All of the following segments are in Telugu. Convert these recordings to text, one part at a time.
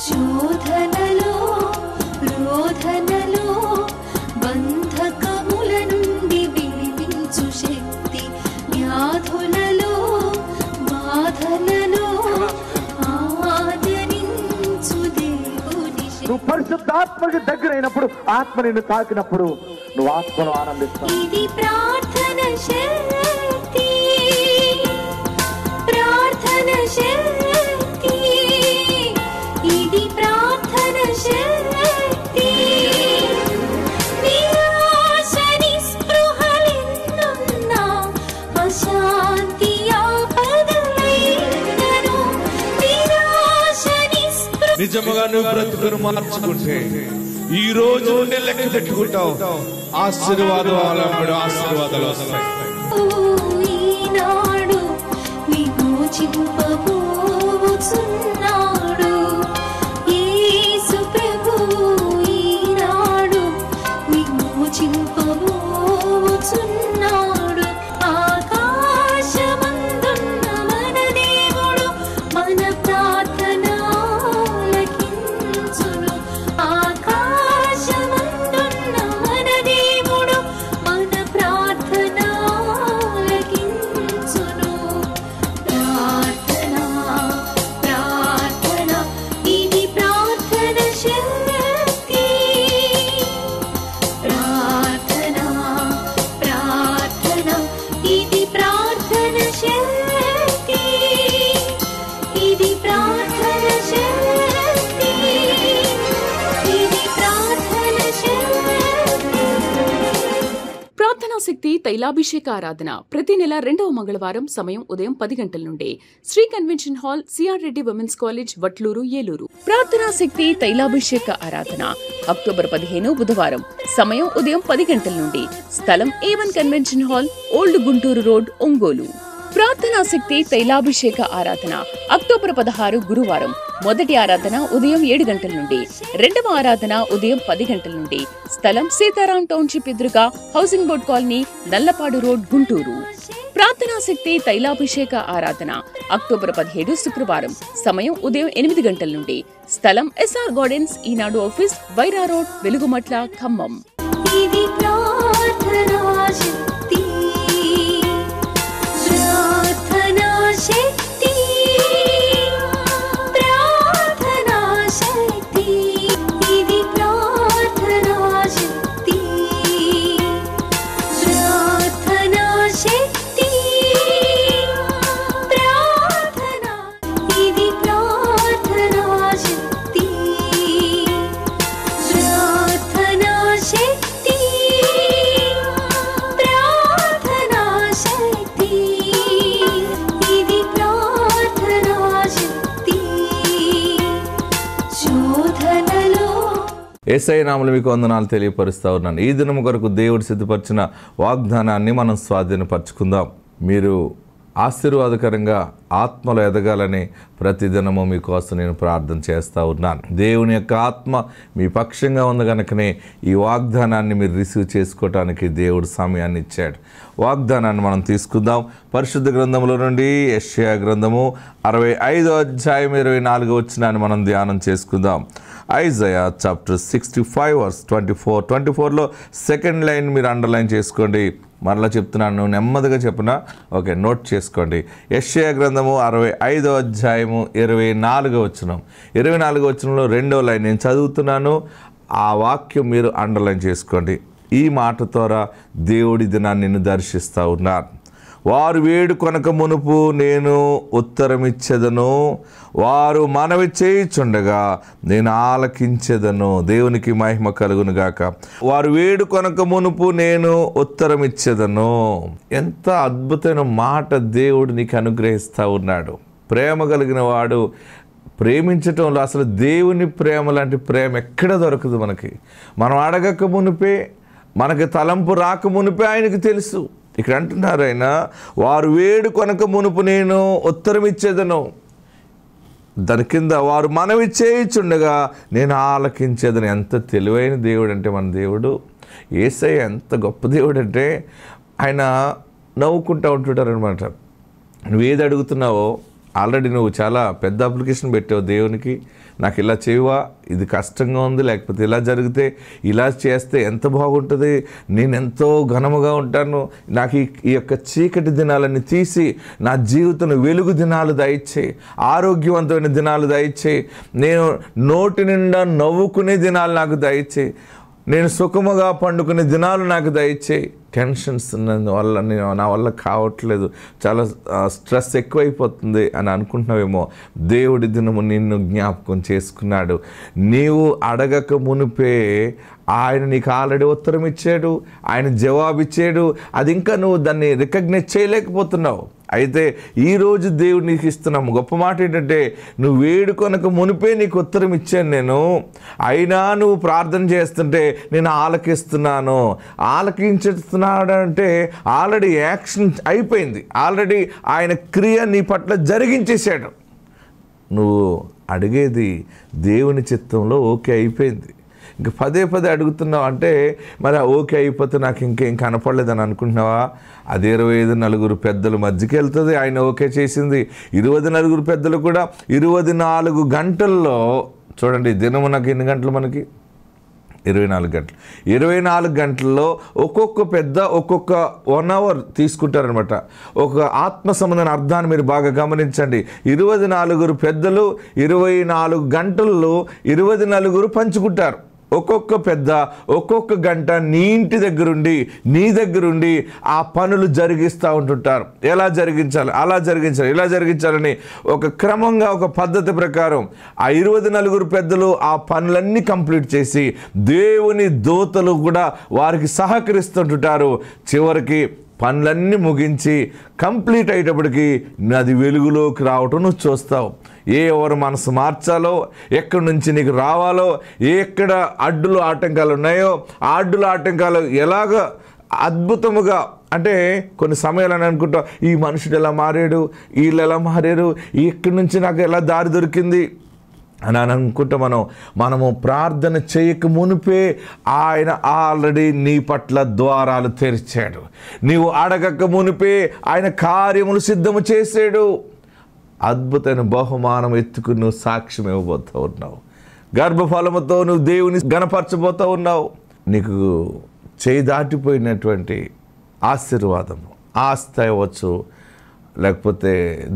శోధనలో రోధనలో బంధకముల నుండి విడిపించు శక్తి, వ్యాధులలో బాధలలో ఆదరించు దేవుని శక్తి. నువ్వు పరిశుద్ధాత్మకి దగ్గరైనప్పుడు, ఆత్మ నిన్ను తాకినప్పుడు నువ్వు ఆత్మను ఆనందిస్తావు. ఇది ప్రార్థన శక్తి, ప్రార్థన శక్తి, ఇది ప్రార్థన శక్తి. నిరాశ నిస్పృహలెన్నున్నా, అశాంతి ఆపదలైనను, నిరాశ నిస్పృహ. నిజముగా నువ్వు బ్రతుకును మార్చుకుంటే ఈ రోజు నుండి లెక్క పెట్టుకుంటావు. ఆశీర్వాదాలు వస్తాయి. ఈనాడు విమోచింపబోచున్నాడు యేసు ప్రభువు, ఈనాడు విమోచింపబోచున్నాడు. ఆకాశమందున్న మన దేవుడు మన ప్రార్థన ఆలకించును. ఆకాశమందున్న మన దేవుడు మన ప్రార్థన ఆలకించును. ప్రార్థన ప్రార్థన, ఇది ప్రార్థన శక్తి. ప్రార్థన ప్రార్థన, ఇది ప్రార్థన శక్తి. ఇది ప్రార్థన శక్తి, ఇది ప్రార్థన శక్తి. ప్రార్థనా శక్తి తైలాభిషేక ఆరాధన ప్రతి నెల 2వ మంగళవారం సమయం ఉదయం 10 గంటల నుండి Shri convention hall, CR Reddy women's college, Vatluru, Eluru. ప్రార్థనా శక్తి తైలాభిషేక ఆరాధన అక్టోబర్ 15 బుధవారం సమయం ఉదయం 10 గంటల నుండి స్థలం A1 convention hall, old Guntur road, Ongole. ప్రార్థనా శక్తి తైలాభిషేక ఆరాధన అక్టోబర్ 16 గురువారం మొదటి ఆరాధన ఉదయం 7 గంటల నుండి, రెండవ ఆరాధన ఉదయం 10 గంటల నుండి స్థలం సీతారాం టౌన్షిప్ ఎదురుగా housing board colony, Nallapadu road, Guntur. ప్రార్థనా శక్తి తైలాభిషేక ఆరాధన అక్టోబర్ 17 శుక్రవారం సమయం ఉదయం 8 గంటల నుండి స్థలం SR గార్డెన్స్, ఈనాడు ఆఫీస్, వైరా రోడ్, వెలుగుమట్ల, ఖమ్మం. ఇది ప్రార్థనా శక్తి, ప్రార్థనా శక్తి, ప్రార్థనా శక్తి, ఇది ప్రార్థనా శక్తి, ప్రార్థనా శక్తి, ప్రార్థనా, ఇది ప్రార్థనా శక్తి, ప్రార్థనా శక్తి, ప్రార్థనా శక్తి, ఇది ప్రార్థనా శక్తి. శోధనలో యేసయ్య నామములో మీకు వందనాలు తెలియపరుస్తా ఉన్నాను. ఈ దినం కొరకు దేవుడు సిద్ధపరిచిన వాగ్దానాన్ని మనం స్వాధీనపరచుకుందాం. మీరు ఆశీర్వాదకరంగా ఆత్మలో ఎదగాలని ప్రతిదినము మీకోసం నేను ప్రార్థన చేస్తూ ఉన్నాను. దేవుని యొక్క ఆత్మ మీ పక్షంగా ఉంది కనుకనే ఈ వాగ్దానాన్ని మీరు రిసీవ్ చేసుకోవటానికి దేవుడు సమయాన్ని ఇచ్చాడు. వాగ్దానాన్ని మనం తీసుకుందాం. పరిశుద్ధ గ్రంథంలో నుండి యెషయా గ్రంథము 65వ అధ్యాయం 24వ వచనాన్ని మనం ధ్యానం చేసుకుందాం. ఐజయా చాప్టర్ 65 వర్స్ 24లో సెకండ్ లైన్ మీరు అండర్లైన్ చేసుకోండి. మరలా చెప్తున్నాను, నెమ్మదిగా చెప్పిన ఓకే, నోట్ చేసుకోండి. యెషయా గ్రంథము 65వ అధ్యాయము 24వ వచనం. 24వ వచనంలో 2వ లైన్ నేను చదువుతున్నాను. ఆ వాక్యం మీరు అండర్లైన్ చేసుకోండి. ఈ మాట ద్వారా దేవుడి దినాన్ని నిన్ను దర్శిస్తూ ఉన్నాను. వారు వేడుకొనక మునుపు నేను ఉత్తరమిచ్చేదను, వారు మనవి చేయుచుండగా నేను ఆలకించేదను. దేవునికి మహిమ కలుగును గాక. వారు వేడుకొనక మునుపు నేను ఉత్తరమిచ్చేదను. ఎంత అద్భుతమైన మాట దేవుడు నీకు అనుగ్రహిస్తూ ఉన్నాడు. ప్రేమ కలిగిన వాడు ప్రేమించటంలో అసలు దేవుని ప్రేమ లాంటి ప్రేమ ఎక్కడ దొరకదు మనకి. మనం అడగక మునిపే, మనకి తలంపు రాక మునిపే ఆయనకు తెలుసు. ఇక్కడ అంటున్నారు ఆయన, వారు వేడుకొనక మునుపు నేను ఉత్తరం ఇచ్చేదను. దాని కింద వారు మనవి చేయుచుండగా నేను ఆలకించేదని. ఎంత తెలివైన దేవుడు అంటే మన దేవుడు. యేసయ్య ఎంత గొప్ప దేవుడు అంటే ఆయన నవ్వుకుంటూ ఉంటుంటారనమాట. నువ్వేది అడుగుతున్నావో ఆల్రెడీ నువ్వు చాలా పెద్ద అప్లికేషన్ పెట్టావు దేవునికి, నాకు ఇలా చేయవా, ఇది కష్టంగా ఉంది, లేకపోతే ఇలా జరిగితే ఇలా చేస్తే ఎంత బాగుంటుంది, నేను ఎంతో ఘనముగా ఉంటాను, నాకు ఈ యొక్క చీకటి దినాలన్నీ తీసి నా జీవితం వెలుగు దినాలు దయచేయి, ఆరోగ్యవంతమైన దినాలు దయచేయి, నేను నోటి నిండా నవ్వుకునే దినాలు నాకు దయచేయి, నేను సుఖముగా పండుకునే దినాలు నాకు దయచేయి. టెన్షన్స్ వల్ల నా వల్ల కావట్లేదు, చాలా స్ట్రెస్ ఎక్కువైపోతుంది అని అనుకుంటున్నావేమో. దేవుడి దినము నిన్ను జ్ఞాపకం చేసుకున్నాడు. నీవు అడగక మునిపే ఆయన నీకు ఆల్రెడీ ఉత్తరం ఇచ్చాడు, ఆయన జవాబు ఇచ్చాడు. అది ఇంకా నువ్వు దాన్ని రికగ్నైజ్ చేయలేకపోతున్నావు. అయితే ఈరోజు దేవుడు నీకు ఇస్తున్నాము గొప్ప మాట ఏంటంటే, నువ్వు వేడుకొనక మునిపే నీకు ఉత్తరం ఇచ్చాను నేను, అయినా నువ్వు ప్రార్థన చేస్తుంటే నేను ఆలకిస్తున్నాను. ఆలకించుతున్నాడు అంటే ఆల్రెడీ యాక్షన్ అయిపోయింది, ఆల్రెడీ ఆయన క్రియ నీ పట్ల జరిగించేశాడు. నువ్వు అడిగేది దేవుని చిత్తంలో ఓకే అయిపోయింది. ఇంక పదే పదే అడుగుతున్నావు అంటే మరి ఓకే అయిపోతే నాకు ఇంకేం కనపడలేదని అనుకుంటున్నావా? అది 25 నలుగురు పెద్దల మధ్యకి వెళ్తుంది. ఆయన ఓకే చేసింది. 20 నలుగురు పెద్దలు కూడా 24 గంటల్లో, చూడండి దినము నాకు ఎన్ని గంటలు, మనకి 24 గంటలు. 24 గంటల్లో ఒక్కొక్క పెద్ద ఒక్కొక్క 1 అవర్ తీసుకుంటారనమాట. ఒక ఆత్మ సంబంధమైన అర్థాన్ని మీరు బాగా గమనించండి. 24 పెద్దలు 24 గంటల్లో 24 పంచుకుంటారు. ఒక్కొక్క పెద్ద ఒక్కొక్క గంట నీ ఇంటి దగ్గరుండి నీ దగ్గరుండి ఆ పనులు జరిగిస్తూ ఉంటుంటారు. ఎలా జరిగించాలి, అలా జరిగించాలి, ఇలా జరిగించాలని ఒక క్రమంగా ఒక పద్ధతి ప్రకారం ఆ 24 పెద్దలు ఆ పనులన్నీ కంప్లీట్ చేసి దేవుని దూతలు కూడా వారికి సహకరిస్తుంటుంటారు. చివరికి పనులన్నీ ముగించి కంప్లీట్ అయ్యేటప్పటికి అది వెలుగులోకి రావటం నువ్వు చూస్తావు. ఎవరు మనసు మార్చాలో, ఎక్కడి నుంచి నీకు రావాలో, ఎక్కడ అడ్డులు ఆటంకాలు ఉన్నాయో ఆ అడ్డులు ఆటంకాలు ఎలాగ అద్భుతముగా, అంటే కొన్ని సమయాలు అని అనుకుంటాం ఈ మనుషుడు ఎలా మారాడు, వీళ్ళు ఎలా మారారు, ఎక్కడి నుంచి నాకు ఎలా దారి దొరికింది అని అనుకుంటే మనము ప్రార్థన చేయక మునిపే ఆయన ఆల్రెడీ నీ పట్ల ద్వారాలు తెరిచాడు. నీవు అడగక మునిపే ఆయన కార్యములు సిద్ధము చేసాడు. అద్భుతమైన బహుమానం ఎత్తుకుని నువ్వు సాక్ష్యం ఇవ్వబోతూ ఉన్నావు. గర్భఫలముతో నువ్వు దేవుని గణపరచబోతూ ఉన్నావు. నీకు చేయి దాటిపోయినటువంటి ఆశీర్వాదము, ఆస్తి అవ్వచ్చు, లేకపోతే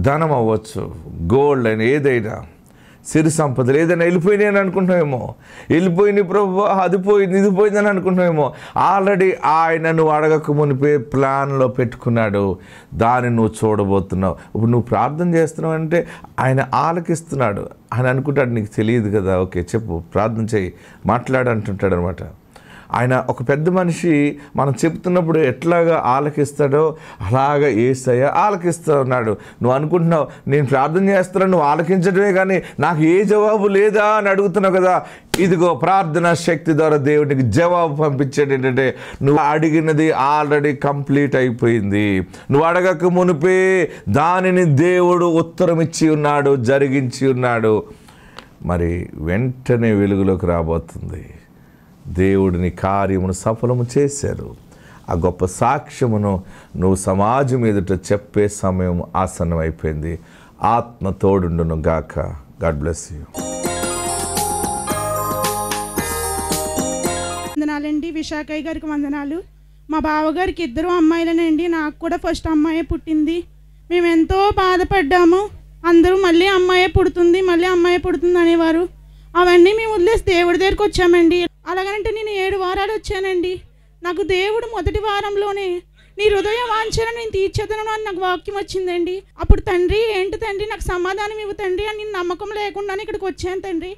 ధనం అవ్వచ్చు, గోల్డ్ అని ఏదైనా సిరి సంపదలు ఏదైనా వెళ్ళిపోయినాయి అని అనుకుంటున్నావేమో. వెళ్ళిపోయింది ప్రభు, అది పోయింది ఇది పోయిందని అనుకుంటున్నావేమో. ఆల్రెడీ ఆయన నువ్వు అడగక మునిపే ప్లాన్లో పెట్టుకున్నాడు. దాన్ని నువ్వు చూడబోతున్నావు. ఇప్పుడు నువ్వు ప్రార్థన చేస్తున్నావు అంటే ఆయన ఆలకిస్తున్నాడు అని అనుకుంటాడు. నీకు తెలియదు కదా. ఓకే చెప్పు, ప్రార్థన చేయి, మాట్లాడు అంటుంటాడు అనమాట. ఆయన ఒక పెద్ద మనిషి మనం చెప్తున్నప్పుడు ఎట్లాగా ఆలకిస్తాడో అలాగా యేసయ్య ఆలకిస్తూ ఉన్నాడు. నువ్వు అనుకుంటున్నావు నేను ప్రార్థన చేస్తున్నాను, నువ్వు ఆలకించడమే కానీ నాకు ఏ జవాబు లేదా అని అడుగుతున్నావు కదా. ఇదిగో ప్రార్థన శక్తి ద్వారా దేవుడికి జవాబు పంపించాడు. ఏంటంటే నువ్వు అడిగినది ఆల్రెడీ కంప్లీట్ అయిపోయింది. నువ్వు అడగక మునిపే దానిని దేవుడు ఉత్తరం ఇచ్చి ఉన్నాడు, జరిగించి ఉన్నాడు. మరి వెంటనే వెలుగులోకి రాబోతుంది. దేవుడిని కార్యమును సఫలము చేశారు. ఆ గొప్ప సాక్ష్యమును నువ్వు సమాజం ఎదుట చెప్పే సమయం ఆసన్నమైపోయింది. ఆత్మ తోడుండును గాక. God bless you. వందనాలండి. విశాఖయ్య గారికి వందనాలు. మా బావగారికి 2 అమ్మాయిలనండి. నాకు కూడా ఫస్ట్ అమ్మాయే పుట్టింది. మేము ఎంతో బాధపడ్డాము. అందరూ మళ్ళీ అమ్మాయే పుడుతుంది అనేవారు. అవన్నీ మేము వదిలేసి దేవుడి దగ్గరికి వచ్చామండి. అలాగనంటే నేను 7 వారాలు వచ్చానండి. నాకు దేవుడు మొదటి వారంలోనే నీ హృదయ వాంఛను నేను తీర్చేదను అని నాకు వాక్యం వచ్చిందండి. అప్పుడు తండ్రి ఏంటి తండ్రి నాకు సమాధానం ఇవ్వు తండ్రి అని నేను నమ్మకం లేకుండానే ఇక్కడికి వచ్చాను తండ్రి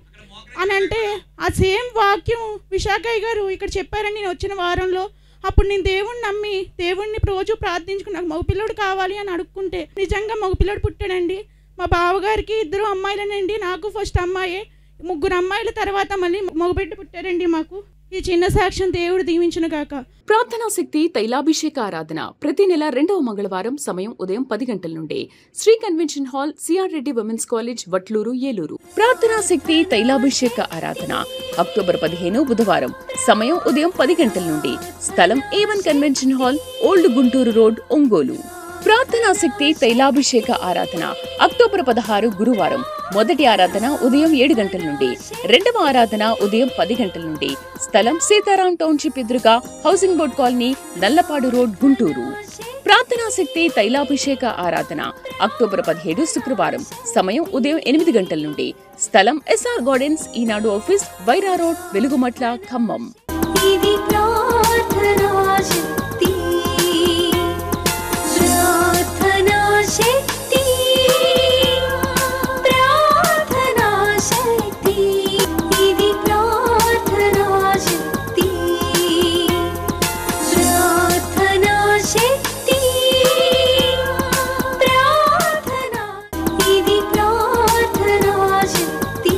అని అంటే, ఆ సేమ్ వాక్యం విశాఖయ్య గారు ఇక్కడ చెప్పారండి నేను వచ్చిన వారంలో. అప్పుడు నేను దేవుణ్ణి నమ్మి దేవుణ్ణి రోజు ప్రార్థించుకుని నాకు మగపిల్లడు కావాలి అని అడుక్కుంటే నిజంగా మగపిల్లడు పుట్టాడండి. మా బావగారికి 2 అమ్మాయిలనండి. నాకు ఫస్ట్ అమ్మాయే. 3 అమ్మాయిల తర్వాత మళ్ళీ మగబిడ్డ పుట్టారండి మాకు. ఈ చిన్న సాక్ష్యం దేవుడు దీవించును గాక. ప్రార్థనా శక్తి తైలాభిషేక ఆరాధన ప్రతి నెల 2వ మంగళవారం సమయం ఉదయం 10 గంటల నుండి Shri convention hall, CR Reddy women's college, Vatluru, Eluru. ప్రార్థనా శక్తి తైలాభిషేక ఆరాధన అక్టోబర్ 15 బుధవారం సమయం ఉదయం 10 గంటల నుండి స్థలం A1 convention hall, old Guntur road, Ongole. ప్రార్థన ప్రార్థనా శక్తి తైలాభిషేక ఆరాధన అక్టోబర్ 16 గురువారం. మొదటి ఆరాధన ఉదయం 7 గంటల నుండి, రెండవ ఆరాధన ఉదయం 10 గంటల నుండి. స్థలం సీతారాం టౌన్షిప్ ఎదురుగా housing board colony, Nallapadu road, Guntur. ప్రార్థనా శక్తి తైలాభిషేక ఆరాధన అక్టోబర్ 17 శుక్రవారం. సమయం ఉదయం 8 గంటల నుండి. స్థలం ఎస్ఆర్ గార్డెన్స్, ఈనాడు ఆఫీస్, వైరా రోడ్, వెలుగుమట్ల, ఖమ్మం. ఇది ప్రార్థనా శక్తి, ప్రార్థనా శక్తి, ప్రార్థనా శక్తి, ఇది ప్రార్థనా శక్తి, ప్రార్థనా శక్తి, ప్రార్థనా, ఇది ప్రార్థనా శక్తి,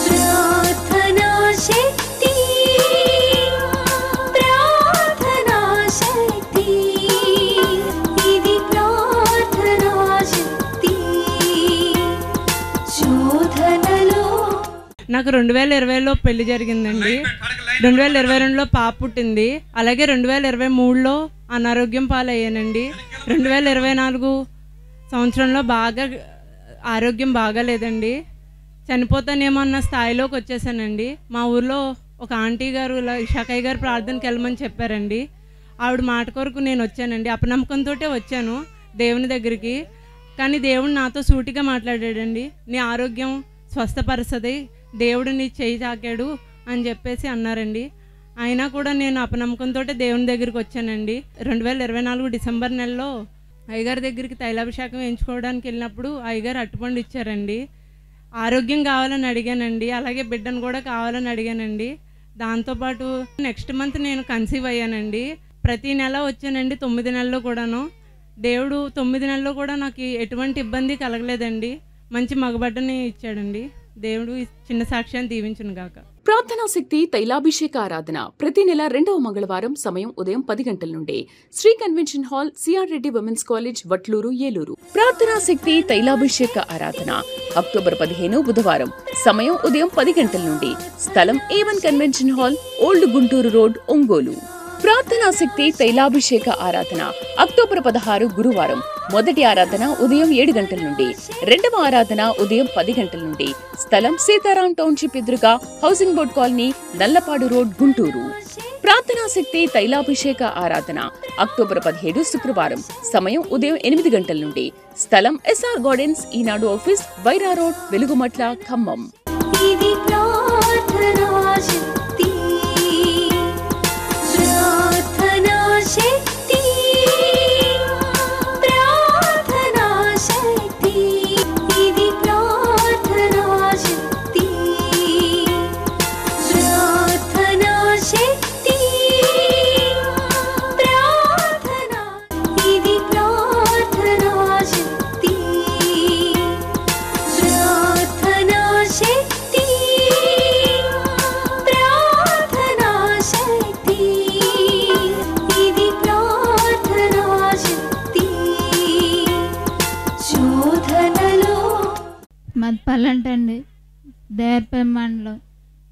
ప్రార్థనా శక్తి, ప్రార్థనా శక్తి, ఇది ప్రార్థనా శక్తి. శోధనలో నాకు 2020లో పెళ్లి జరిగిందండి. 2022లో పాప పుట్టింది. అలాగే 2023లో అనారోగ్యం పాలయ్యానండి. 2024 సంవత్సరంలో ఆరోగ్యం బాగాలేదండి. చనిపోతానేమో అన్న స్థాయిలోకి వచ్చేసానండి. మా ఊర్లో ఒక ఆంటీ గారు ఇలా ఇషాకయ్య గారు ప్రార్థనకి వెళ్ళమని చెప్పారండి. ఆవిడ మాట కొరకు నేను వచ్చానండి. అపనమ్మకంతో వచ్చాను దేవుని దగ్గరికి. కానీ దేవుడు నాతో సూటిగా మాట్లాడాడండి. నీ ఆరోగ్యం స్వస్థపరుస్తుంది, దేవుడు నీ చేయి తాకాడు అని చెప్పేసి అన్నారండి. అయినా కూడా నేను అపనమ్మకంతో దేవుని దగ్గరికి వచ్చానండి. 2024 డిసెంబర్ నెలలో అయ్యగారి దగ్గరికి తైలాభిషేకం వేయించుకోవడానికి వెళ్ళినప్పుడు అయ్యగారు అట్టుపండు ఇచ్చారండి. ఆరోగ్యం కావాలని అడిగానండి. అలాగే బిడ్డను కూడా కావాలని అడిగానండి. దాంతోపాటు నెక్స్ట్ మంత్ నేను కన్సీవ్ అయ్యానండి. ప్రతి నెల వచ్చానండి 9 నెలల్లో కూడాను. దేవుడు 9 నెలల్లో కూడా నాకు ఎటువంటి ఇబ్బంది కలగలేదండి. మంచి మగబడ్డని ఇచ్చాడండి. దేవుడు ఈ చిన్న సాక్ష్యాన్ని దీవించును గాక. ప్రార్థనా శక్తి తైలాభిషేక ఆరాధన ప్రతి నెల 2వ మంగళవారం. సమయం ఉదయం 10 గంటల నుండి. Shri convention hall, CR Reddy women's college, Vatluru, Eluru. ప్రార్థనా శక్తి తైలాభిషేక ఆరాధన అక్టోబర్ 15 బుధవారం. సమయం ఉదయం 10 గంటల నుండి. స్థలం A1 convention hall, old Guntur road, Ongole. ప్రార్థనా శక్తి తైలాభిషేక ఆరాధన అక్టోబర్ 16 గురువారం. మొదటి ఆరాధన ఉదయం 7 గంటల నుండి, రెండవ ఆరాధన ఉదయం 10 గంటల నుండి. స్థలం సీతారాం టౌన్షిప్ ఎదురుగా housing board colony, Nallapadu road, Guntur. ప్రార్థనా శక్తి తైలాభిషేక ఆరాధన అక్టోబర్ 17 శుక్రవారం. సమయం ఉదయం 8 గంటల నుండి. స్థలం ఎస్ఆర్ గార్డెన్స్, ఈనాడు ఆఫీస్, వైరా రోడ్, వెలుగుమట్ల, ఖమ్మం. ఇది ప్రార్థనా శక్తి, ప్రార్థనా శక్తి, ప్రార్థనా శక్తి, ఇది ప్రార్థనా శక్తి, ప్రార్థనా శక్తి, ప్రార్థనా, ఇది ప్రార్థనా శక్తి, ప్రార్థనా శక్తి, ప్రార్థనా శక్తి, ఇది ప్రార్థనా శక్తి. శోధనలో మద్పల్లంటండి, దేవరపల్లి మండలం.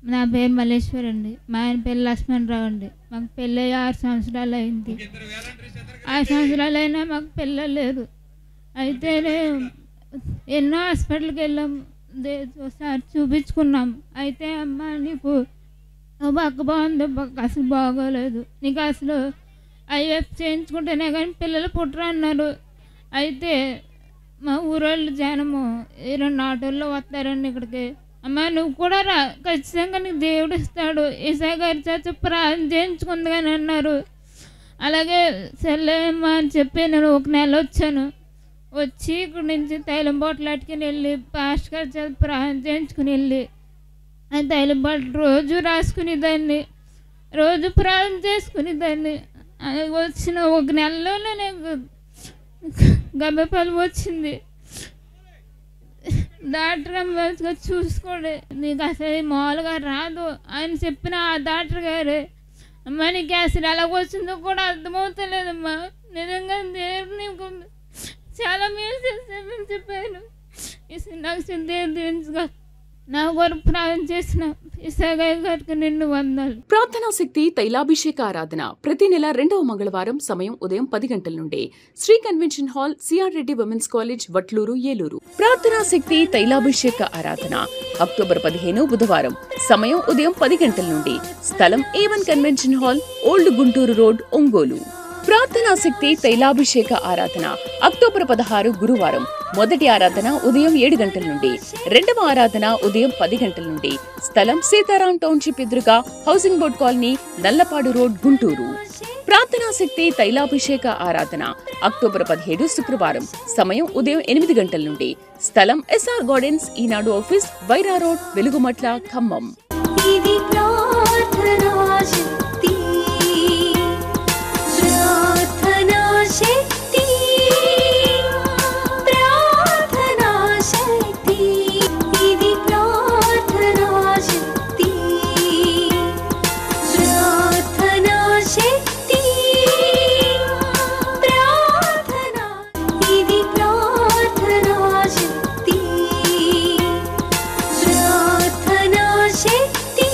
నా పేరు మల్లేశ్వర్ అండి. మా ఆయన పేరు లక్ష్మణరావు అండి. మాకు పెళ్ళి 6 సంవత్సరాలు అయింది. 6 సంవత్సరాలు అయినా మాకు పిల్లలు లేదు. అయితే ఎన్నో హాస్పిటల్కి వెళ్ళాము, ఒకసారి చూపించుకున్నాము. అయితే అమ్మ నీకు ఓ పక్క బాగుంది, ఓ పక్క అసలు బాగోలేదు, నీకు అసలు ఐఎఫ్ చేయించుకుంటేనే కానీ పిల్లలు పుట్టరు అన్నారు. అయితే మా ఊరోళ్ళు జనము 2 ఆటోల్లో వస్తారండి ఇక్కడికి. అమ్మ నువ్వు కూడా రా, ఖచ్చితంగా నీకు దేవుడు ఇస్తాడు, ఈసా గారి చేత ప్రార్థన చేయించుకుంది కానీ అన్నారు. అలాగే సెల్లమ్మ అని చెప్పి నేను 1 నెల వచ్చాను. వచ్చి ఇక్కడి నుంచి తైలం బాటిల్ అట్టుకుని వెళ్ళి పాస్ట్ గారి చేత ప్రార్థన చేయించుకుని వెళ్ళి ఆ తైలం బాటిల్ రోజు రాసుకునేదాన్ని, రోజు ప్రార్థన చేసుకునేదాన్ని. వచ్చిన 1 నెలలోనే నాకు గర్భఫలం వచ్చింది. డాక్టర్ మంచిగా చూసుకోండి, నీకు అసలు మామూలుగా రాదు అని చెప్పిన ఆ డాక్టర్ గారు, అమ్మ నీకు అసలు ఎలా వచ్చిందో కూడా అర్థమవుతలేదమ్మా, నిజంగా దేవుడు నీకు చాలా మేలు చేస్తానని చెప్పాను. నాకు దేవుడు నా కొరకు ప్రార్థన చేసిన ఇసాగయ్య గారికి నిన్ను వందలు. ప్రార్థనా శక్తి తైలాభిషేక ఆరాధన ప్రతి నెల 2వ మంగళవారం సమయం ఉదయం 10 గంటల నుండి Shri convention hall CR Reddy women's college Vatluru Eluru. ప్రార్థనా శక్తి తైలాభిషేక ఆరాధన అక్టోబర్ 15 బుధవారం సమయం ఉదయం 10 గంటల నుండి స్థలం A1 convention hall old Guntur road Ongole. ప్రార్థనా శక్తి తైలాభిషేక ఆరాధన అక్టోబర్ 16 గురువారం మొదటి ఆరాధన ఉదయం 7 గంటల నుండి, రెండవ ఆరాధన ఉదయం 10 గంటల నుండి స్థలం సీతారాం టౌన్షిప్ ఎదురుగా housing board colony Nallapadu road Guntur. ప్రార్థనా శక్తి తైలాభిషేక ఆరాధన అక్టోబర్ 17 శుక్రవారం సమయం ఉదయం 8 గంటల నుండి స్థలం ఎస్ఆర్ గార్డెన్స్ ఈనాడు ఆఫీస్ వైరా రోడ్ వెలుగుమట్ల ఖమ్మం. ఇది ప్రార్థనా శక్తి, ప్రార్థనా శక్తి, ప్రార్థనా శక్తి, ఇది ప్రార్థనా శక్తి, ప్రార్థనా శక్తి, ప్రార్థనా, ఇది ప్రార్థనా శక్తి, ప్రార్థనా శక్తి,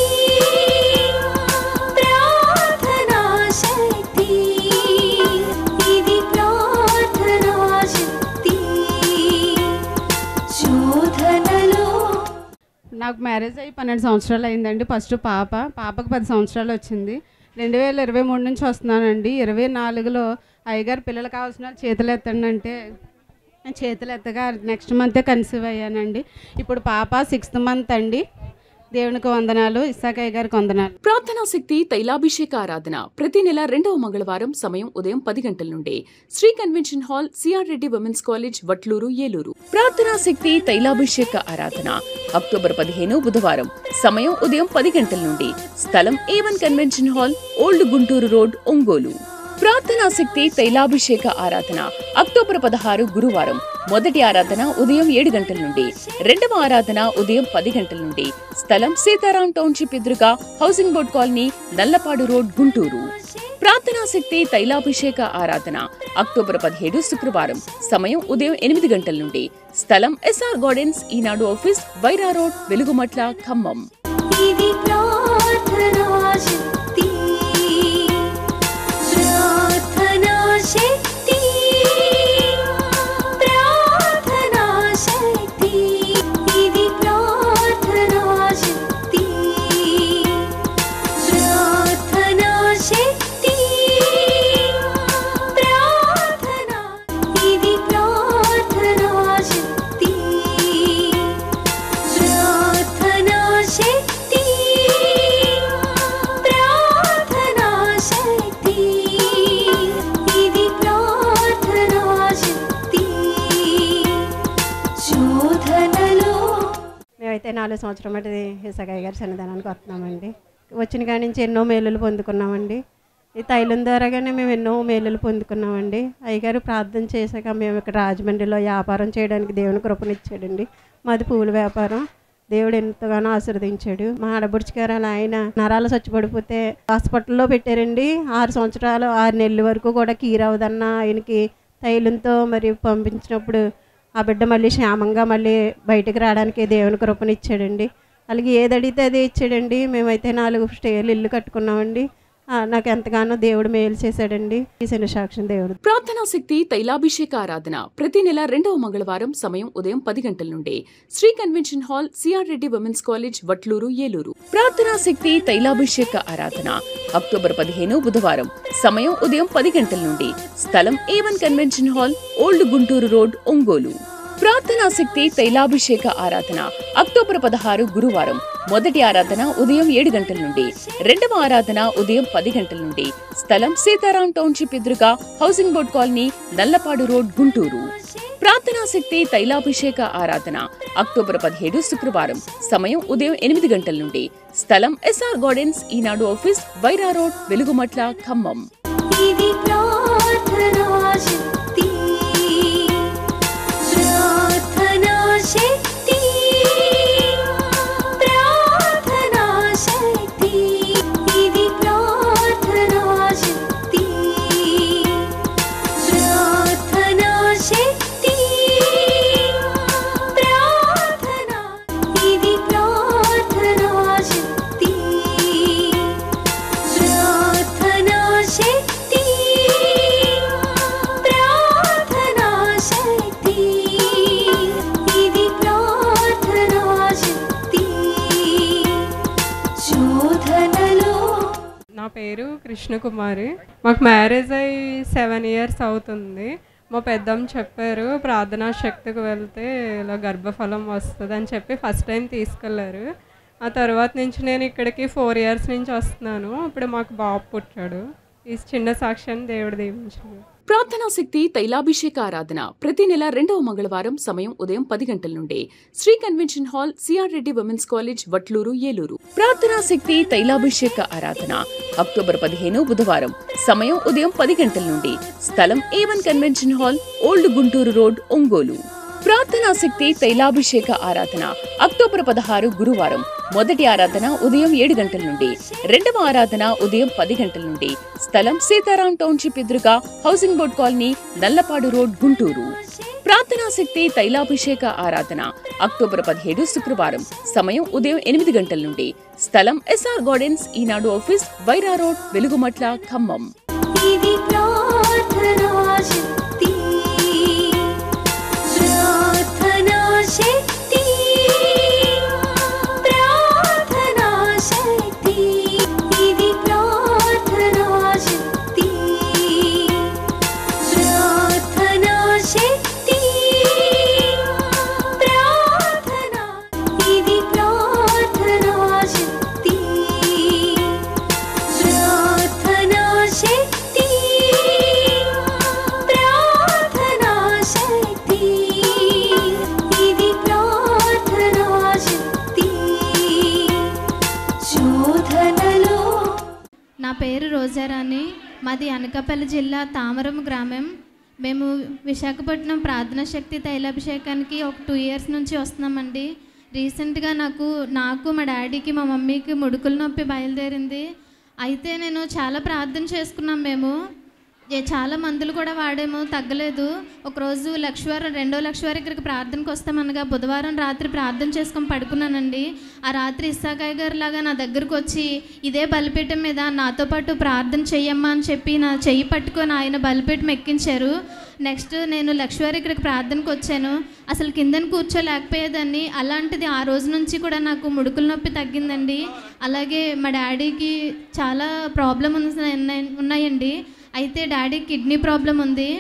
ప్రార్థనా శక్తి, ఇది ప్రార్థనా శక్తి. శోధనలో నాకు మ్యారేజ్ అయ్యి 12 సంవత్సరాలు అయిందండి. ఫస్ట్ పాపకు 10 సంవత్సరాలు వచ్చింది. 2023 నుంచి వస్తున్నానండి. 24లో అయ్యగారు పిల్లలు కావాల్సిన చేతులు ఎత్తండి అంటే చేతులు ఎత్తగా నెక్స్ట్ మంతే కన్సీవ్ అయ్యానండి. ఇప్పుడు పాప 6th మంత్ అండి. దేవునికి వందనాలు, ఇస్సాకయ్య గారికి వందనాలు. ప్రార్థనా శక్తి తైలాభిషేక ఆరాధన ప్రతి నెల 2వ మంగళవారం సమయం ఉదయం 10 గంటల నుండి Shri convention hall CR Reddy women's college Vatluru Eluru. ప్రార్థనా శక్తి తైలాభిషేక ఆరాధన అక్టోబర్ 15 బుధవారం సమయం ఉదయం 10 గంటల నుండి స్థలం A1 convention hall old Guntur road Ongole. ప్రార్థనా శక్తి తైలాభిషేక ఆరాధన అక్టోబర్ 16 గురువారం మొదటి ఆరాధన ఉదయం 7 గంటల నుండి, రెండవ ఆరాధన ఉదయం 10 గంటల నుండి స్థలం సీతారాం టౌన్షిప్ ఎదురుగా housing board colony Nallapadu road Guntur. ప్రార్థనా శక్తి తైలాభిషేక ఆరాధన అక్టోబర్ 17 శుక్రవారం సమయం ఉదయం 8 గంటల నుండి స్థలం ఎస్ఆర్ గార్డెన్స్ ఈనాడు ఆఫీస్ వైరా రోడ్ వెలుగుమట్ల ఖమ్మం. ఇది ప్రార్థనా శక్తి, ప్రార్థనా శక్తి, ప్రార్థనా శక్తి, ఇది ప్రార్థనా శక్తి, ప్రార్థనా శక్తి, ప్రార్థనా, ఇది ప్రార్థనా శక్తి, ప్రార్థనా శక్తి, ప్రార్థనా శక్తి, ఇది ప్రార్థనా శక్తి. శోధనలో మేమైతే 4 సంవత్సరం బట్టి ఇస్సాకయ్య గారి సన్నిధానానికి వస్తున్నామండి. వచ్చిన కాడి నుంచి ఎన్నో మేలులు పొందుకున్నామండి. ఈ తైలం ద్వారాగానే మేము ఎన్నో మేలులు పొందుకున్నామండి. అయ్యగారు ప్రార్థన చేశాక మేము ఇక్కడ రాజమండ్రిలో వ్యాపారం చేయడానికి దేవుని కృపనిచ్చాడండి. మాది పూల వ్యాపారం. దేవుడు ఎంతగానో ఆశీర్వదించాడు. మా ఆడబుడిచి గారు ఆయన నరాలు చచ్చిపడిపోతే హాస్పిటల్లో పెట్టారండి. 6 నెలల వరకు కూడా కీరవదన్న ఆయనకి తైలంతో మరి పంపించినప్పుడు ఆ బిడ్డ మళ్ళీ క్షేమంగా మళ్ళీ బయటకు రావడానికి దేవుని కృపనిచ్చాడండి. అలాగే ఏది అడిగితే అదే ఇచ్చాడండి. మేమైతే 4 స్టేర్లు ఇల్లు కట్టుకున్నామండి. నాకు ఎంతగానో దేవుడు మేలు చేశాడండి. ఈ సాక్ష్యం దేవుడు. ప్రార్థనా శక్తి తైలాభిషేక ఆరాధన ప్రతి నెల 2వ మంగళవారం సమయం ఉదయం 10 గంటల నుండి Shri convention hall CR Reddy women's college Vatluru Eluru. ప్రార్థనా శక్తి తైలాభిషేక ఆరాధన అక్టోబర్ 15 బుధవారం సమయం ఉదయం 10 గంటల నుండి స్థలం A1 convention hall old Guntur road Ongole. ప్రార్థనా శక్తి తైలాభిషేక ఆరాధన అక్టోబర్ 16 గురువారం మొదటి ఆరాధన ఉదయం 7 గంటల నుండి, రెండవ ఆరాధన ఉదయం 10 గంటల నుండి స్థలం సీతారాం టౌన్షిప్ ఎదురుగా housing board colony Nallapadu road Guntur. ప్రార్థనా శక్తి తైలాభిషేక ఆరాధన అక్టోబర్ 17 శుక్రవారం సమయం ఉదయం 8 గంటల నుండి స్థలం ఎస్ఆర్ గార్డెన్స్ ఈనాడు ఆఫీస్ వైరా రోడ్ వెలుగుమట్ల ఖమ్మం. ఇది ప్రార్థనా శక్తి, ప్రార్థనా శక్తి, ప్రార్థనా శక్తి, ఇది ప్రార్థనా శక్తి, ప్రార్థనా శక్తి, ప్రార్థనా, ఇది ప్రార్థనా నా పేరు కృష్ణకుమారి. మాకు మ్యారేజ్ అయ్యి 7 years అవుతుంది. మా పెద్దమ్మ చెప్పారు ప్రార్థనా శక్తికి వెళ్తే ఇలా గర్భఫలం వస్తుంది అని చెప్పి ఫస్ట్ టైం తీసుకెళ్లారు. ఆ తర్వాత నుంచి నేను ఇక్కడికి 4 years నుంచి వస్తున్నాను. ఇప్పుడు మాకు బాబు పుట్టాడు. ఈ చిన్న సాక్ష్యాన్ని దేవుడు దీవించాడు. ప్రార్థనా శక్తి తైలాభిషేక ఆరాధన ప్రతి నెల 2వ మంగళవారం సమయం ఉదయం 10 గంటల నుండి Shri convention hall CR Reddy women's college Vatluru Eluru. ప్రార్థనా శక్తి తైలాభిషేక ఆరాధన అక్టోబర్ 15 బుధవారం సమయం ఉదయం 10 గంటల నుండి స్థలం A1 convention hall old Guntur road Ongole. ప్రార్థనా శక్తి తైలాభిషేక ఆరాధన అక్టోబర్ 16 గురువారం మొదటి ఆరాధన ఉదయం 7 గంటల నుండి, రెండవ ఆరాధన ఉదయం 10 గంటల నుండి స్థలం సీతారాం టౌన్షిప్ ఎదురుగా housing board colony Nallapadu road Guntur. ప్రార్థనా శక్తి తైలాభిషేక ఆరాధన అక్టోబర్ 17 శుక్రవారం సమయం ఉదయం 8 గంటల నుండి స్థలం ఎస్ఆర్ గార్డెన్స్ ఈనాడు ఆఫీస్ వైరా రోడ్ వెలుగుమట్ల ఖమ్మం. ఇది ప్రార్థనా శక్తి, ప్రార్థనా శక్తి, ప్రార్థనా శక్తి, ఇది ప్రార్థనా శక్తి, ప్రార్థనా శక్తి, ప్రార్థనా, ఇది ప్రార్థనా శక్తి, ప్రార్థనా శక్తి, ప్రార్థనా శక్తి, ఇది ప్రార్థనా శక్తి. శోధనలో నా పేరు రోజారాణి. మాది అనకాపల్లి జిల్లా తామరం గ్రామం. మేము విశాఖపట్నం ప్రార్థనా శక్తి తైలాభిషేకానికి ఒక 2 years నుంచి వస్తున్నామండి. రీసెంట్గా నాకు మా డాడీకి మా మమ్మీకి ముడుకుల నొప్పి బయలుదేరింది. అయితే నేను చాలా ప్రార్థన చేసుకున్నాం. మేము చాలా మందులు కూడా వాడాము, తగ్గలేదు. ఒకరోజు రెండో లక్షవారి ఇక్కడికి ప్రార్థనకు వస్తామనగా బుధవారం రాత్రి ప్రార్థన చేసుకొని పడుకున్నానండి. ఆ రాత్రి ఇస్సాకాయ్ గారు లాగా నా దగ్గరకు వచ్చి ఇదే బలిపీఠం మీద నాతో పాటు ప్రార్థన చెయ్యమ్మా అని చెప్పి నా చెయ్యి పట్టుకొని ఆయన బలిపీఠం ఎక్కించారు. నెక్స్ట్ నేను లక్షవారి ఇక్కడికి ప్రార్థనకు వచ్చాను. అసలు కిందన కూర్చోలేకపోయేదాన్ని. అలాంటిది ఆ రోజు నుంచి కూడా నాకు ముడుకుల నొప్పి తగ్గిందండి. అలాగే మా డాడీకి చాలా ప్రాబ్లమ్స్ ఉన్నాయండి. అయితే డాడీకి కిడ్నీ ప్రాబ్లం ఉంది.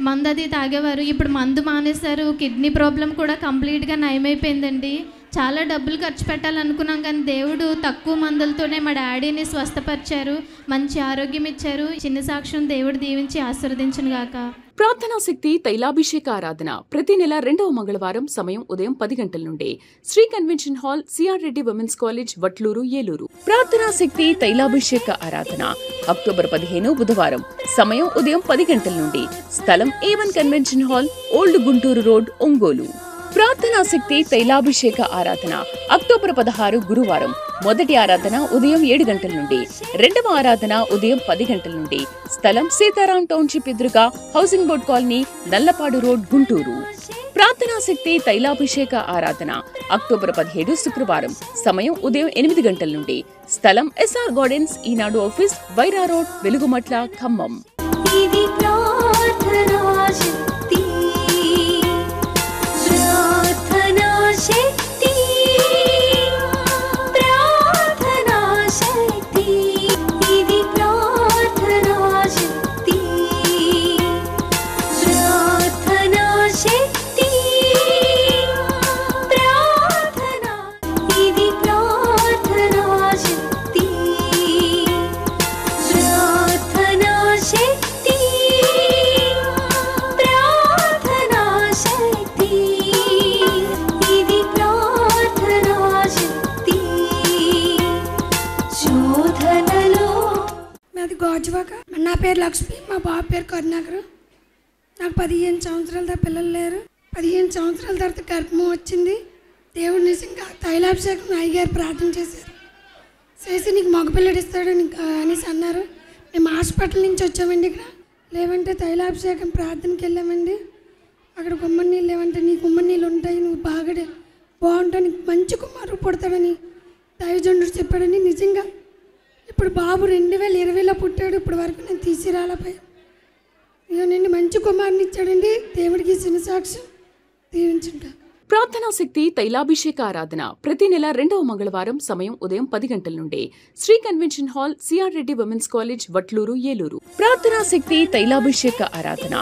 మందు అది తాగేవారు. ఇప్పుడు మందు మానేశారు. కిడ్నీ ప్రాబ్లం కూడా కంప్లీట్గా నయమైపోయిందండి. చాలా డబ్బులు ఖర్చు పెట్టాలనుకున్నాం కానీ దేవుడు తక్కువ మందులతోనే మా డాడీని స్వస్థపరిచారు, మంచి ఆరోగ్యం ఇచ్చారు. చిన్న సాక్ష్యం దేవుడు దీవించి ఆశీర్వదించును గాక. ప్రార్థనా శక్తి తైలాభిషేక ఆరాధన ప్రతి నెల 2వ మంగళవారం సమయం ఉదయం 10 గంటల నుండి Shri convention hall CR Reddy women's college Vatluru Eluru. ప్రార్థనా శక్తి తైలాభిషేక ఆరాధన అక్టోబర్ 15 బుధవారం సమయం ఉదయం 10 గంటల నుండి స్థలం A1 convention hall old Guntur road Ongole. ప్రార్థనా శక్తి తైలాభిషేక ఆరాధన అక్టోబర్ 16 గురువారం మొదటి ఆరాధన ఉదయం 7 గంటల నుండి, రెండవ ఆరాధన ఉదయం 10 గంటల నుండి స్థలం సీతారాం టౌన్షిప్ ఎదురుగా housing board colony Nallapadu road Guntur. ప్రార్థనా శక్తి తైలాభిషేక ఆరాధన అక్టోబర్ 17 శుక్రవారం సమయం ఉదయం 8 గంటల నుండి స్థలం ఎస్ఆర్ గార్డెన్స్ ఈనాడు ఆఫీస్ వైరా రోడ్ వెలుగుమట్ల ఖమ్మం. ఇది ప్రార్థనా శక్తి, ప్రార్థనా శక్తి, ప్రార్థనా శక్తి, ఇది ప్రార్థనా శక్తి, ప్రార్థనా శక్తి, ప్రార్థనా, ఇది ప్రార్థనా శక్తి, ప్రార్థనా శక్తి, ప్రార్థనా శక్తి, ఇది ప్రార్థనా శక్తి. శోధనలో మాది గాజువాక. నా పేరు లక్ష్మి, మా బాబు పేరు కరుణాకర్. నాకు 15 సంవత్సరాల తర్వాత పిల్లలు లేరు. 15 సంవత్సరాల తర్వాత గర్భం వచ్చింది. దేవుడు నిజంగా తైలాభిషేకం అయ్యగారు ప్రార్థన చేశారు. చేసి నీకు మగపిల్లడు ఇస్తాడు అనేసి అన్నారు. మేము హాస్పిటల్ నుంచి వచ్చామండి. ఇక్కడ లేవంటే తైలాభిషేకం ప్రార్థనకి వెళ్ళామండి. అక్కడ గుమ్మడి నీళ్ళు లేవంటే నీ గుమ్మడి నీళ్ళు ఉంటాయి, నువ్వు బాగా బాగుంటావు, నీకు మంచి కుమారుడు పుడతాడని దైవజనుడు చెప్పాడని. నిజంగా ఇప్పుడు బాబు 2020లో పుట్టాడు. ఇప్పుడు వరకు నేను తీసిరాలపోయాను. ఇక నేను మంచి కుమారుని ఇచ్చాడండి. దేవుడికి చిన్న సాక్ష్యం దీవించుంటా. ప్రార్థనా శక్తి తైలాభిషేక ఆరాధన ప్రతి నెల 2వ మంగళవారం సమయం ఉదయం 10 గంటల నుండి Shri convention hall CR Reddy women's college Vatluru Eluru. ప్రార్థనా శక్తి తైలాభిషేక ఆరాధన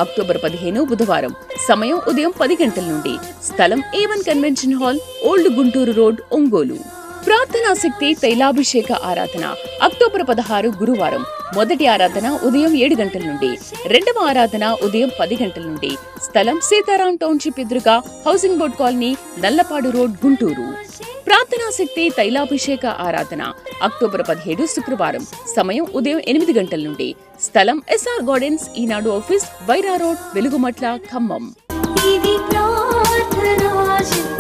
అక్టోబర్ 15 బుధవారం సమయం ఉదయం 10 గంటల నుండి స్థలం A1 convention hall old Guntur road Ongole. ప్రార్థనా శక్తి తైలాభిషేక ఆరాధన అక్టోబర్ 16 గురువారం మొదటి ఆరాధన ఉదయం 7 గంటల నుండి, రెండవ ఆరాధన ఉదయం 10 గంటల నుండి స్థలం సీతారాం టౌన్షిప్ ఎదురుగా housing board colony Nallapadu road Guntur. ప్రార్థనా శక్తి తైలాభిషేక ఆరాధన అక్టోబర్ 17 శుక్రవారం సమయం ఉదయం 8 గంటల నుండి స్థలం SR గార్డెన్స్ ఈనాడు ఆఫీస్ వైరా రోడ్ వెలుగుమట్ల ఖమ్మం. ఇది ప్రార్థనా శక్తి.